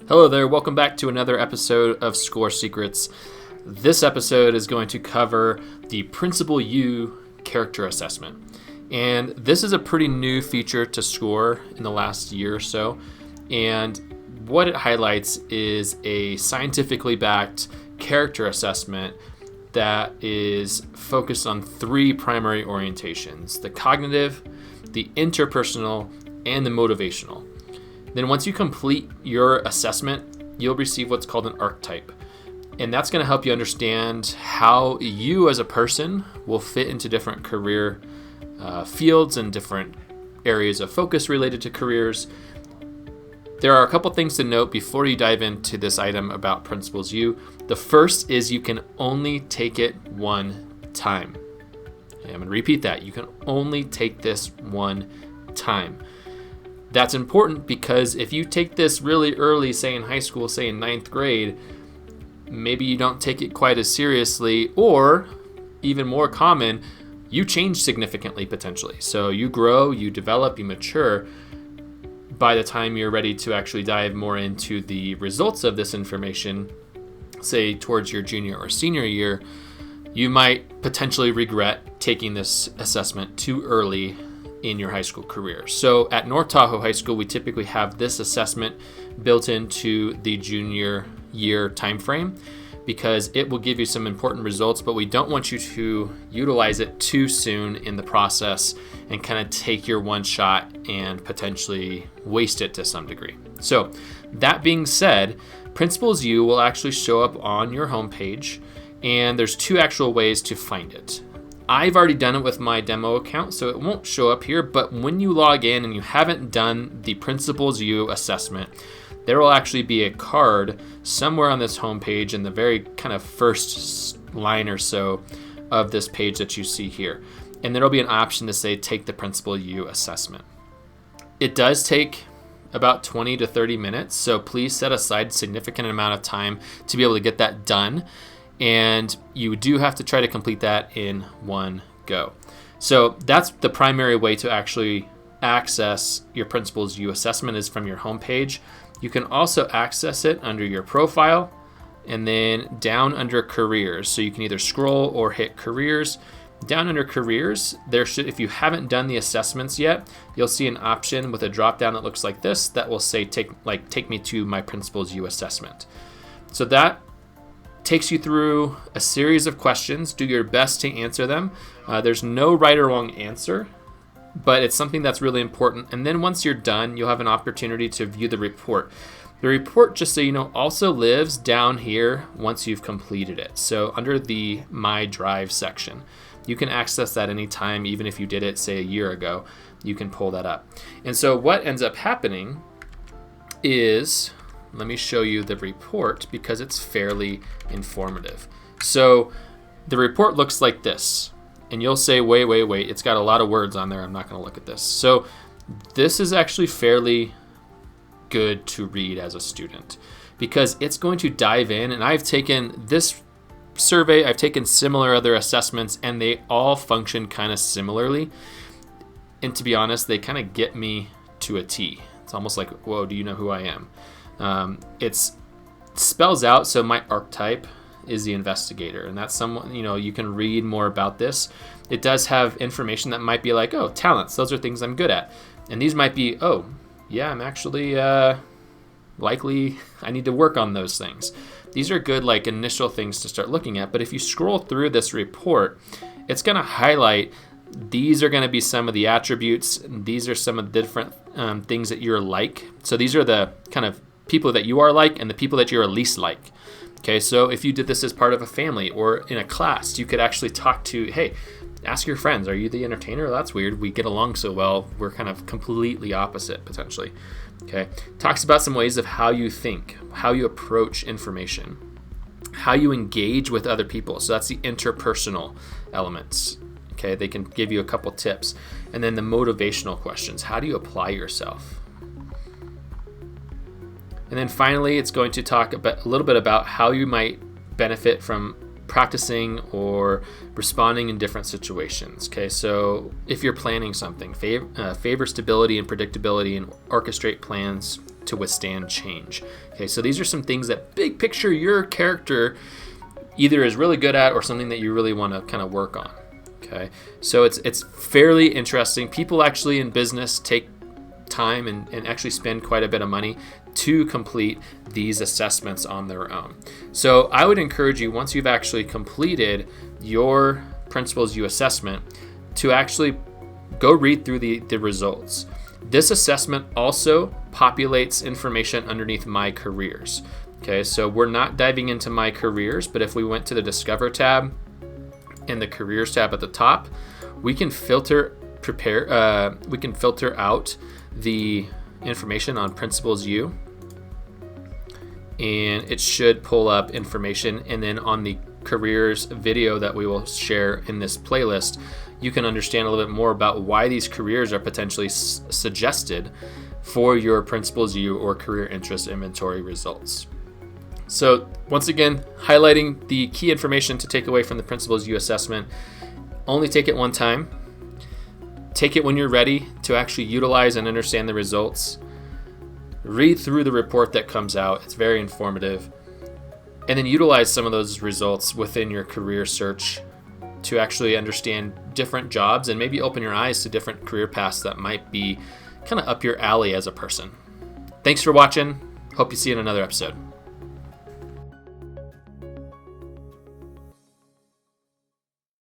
Hello there, welcome back to another episode of SCOIR Secrets. This episode is going to cover the PrinciplesYou character assessment. And this is a pretty new feature to SCOIR in the last year or so. And what it highlights is a scientifically backed character assessment that is focused on three primary orientations: the cognitive, the interpersonal, and the motivational. Then once you complete your assessment, you'll receive what's called an archetype. And that's going to help you understand how you as a person will fit into different career fields and different areas of focus related to careers. There are a couple things to note before you dive into this item about PrinciplesYou. The first is you can only take it one time. Okay, I'm going to repeat that. You can only take this one time. That's important because if you take this really early, say in high school, say in 9th grade, maybe you don't take it quite as seriously, or even more common, you change significantly potentially. So you grow, you develop, you mature. By the time you're ready to actually dive more into the results of this information, say towards your junior or senior year, you might potentially regret taking this assessment too early in your high school career. So at North Tahoe High School, we typically have this assessment built into the junior year timeframe because it will give you some important results, but we don't want you to utilize it too soon in the process and kind of take your one shot and potentially waste it to some degree. So that being said, PrinciplesYou will actually show up on your homepage, and there's two actual ways to find it. I've already done it with my demo account, so it won't show up here, but when you log in and you haven't done the PrinciplesYou assessment, there will actually be a card somewhere on this homepage in the very kind of first line or so of this page that you see here. And there'll be an option to say, take the PrinciplesYou assessment. It does take about 20 to 30 minutes, so please set aside a significant amount of time to be able to get that done. And you do have to try to complete that in one go. So that's the primary way to actually access your PrinciplesYou assessment is from your homepage. You can also access it under your profile and then down under careers. So you can either scroll or hit careers. Down under careers, if you haven't done the assessments yet, you'll see an option with a drop down that looks like this that will say take me to my PrinciplesYou assessment. So that takes you through a series of questions. Do your best to answer them. There's no right or wrong answer, but it's something that's really important. And then once you're done, you'll have an opportunity to view the report. The report, just so you know, also lives down here once you've completed it. So under the My Drive section, you can access that anytime, even if you did it, say, a year ago, you can pull that up. And so what ends up happening is, let me show you the report because it's fairly informative. So the report looks like this, and you'll say, wait, it's got a lot of words on there. I'm not going to look at this. So this is actually fairly good to read as a student because it's going to dive in, and I've taken this survey, I've taken similar other assessments, and they all function kind of similarly. And to be honest, they kind of get me to a T. It's almost like, whoa, do you know who I am? It spells out, so my archetype is the investigator, and that's someone, you can read more about this. It does have information that might be like, oh, talents, those are things I'm good at. And these might be, oh, yeah, I'm actually likely I need to work on those things. These are good initial things to start looking at, but if you scroll through this report, it's going to highlight these are going to be some of the attributes. These are some of the different things that you're like. So these are the kind of people that you are like and the people that you're least like. Okay, so if you did this as part of a family or in a class, you could actually talk to, hey, ask your friends, are you the entertainer? That's weird. We get along so well. We're kind of completely opposite potentially. Okay, talks about some ways of how you think, how you approach information, how you engage with other people. So that's the interpersonal elements. Okay, they can give you a couple tips. And then the motivational questions. How do you apply yourself? And then finally, it's going to talk a little bit about how you might benefit from practicing or responding in different situations. Okay, so if you're planning something, favor stability and predictability and orchestrate plans to withstand change. Okay, so these are some things that big picture your character either is really good at or something that you really want to kind of work on. Okay, so it's fairly interesting. People actually in business take time and actually spend quite a bit of money to complete these assessments on their own. So I would encourage you, once you've actually completed your PrinciplesYou assessment, to actually go read through the results. This assessment also populates information underneath My Careers. Okay, so we're not diving into My Careers, but if we went to the Discover tab and the Careers tab at the top, we can filter out the information on PrinciplesYou, and it should pull up information. And then on the careers video that we will share in this playlist, you can understand a little bit more about why these careers are potentially suggested for your PrinciplesYou or career interest inventory results. So once again, highlighting the key information to take away from the PrinciplesYou assessment. Only take it one time. Take it when you're ready to actually utilize and understand the results. Read through the report that comes out. It's very informative. And then utilize some of those results within your career search to actually understand different jobs and maybe open your eyes to different career paths that might be kind of up your alley as a person. Thanks for watching. Hope you see you in another episode.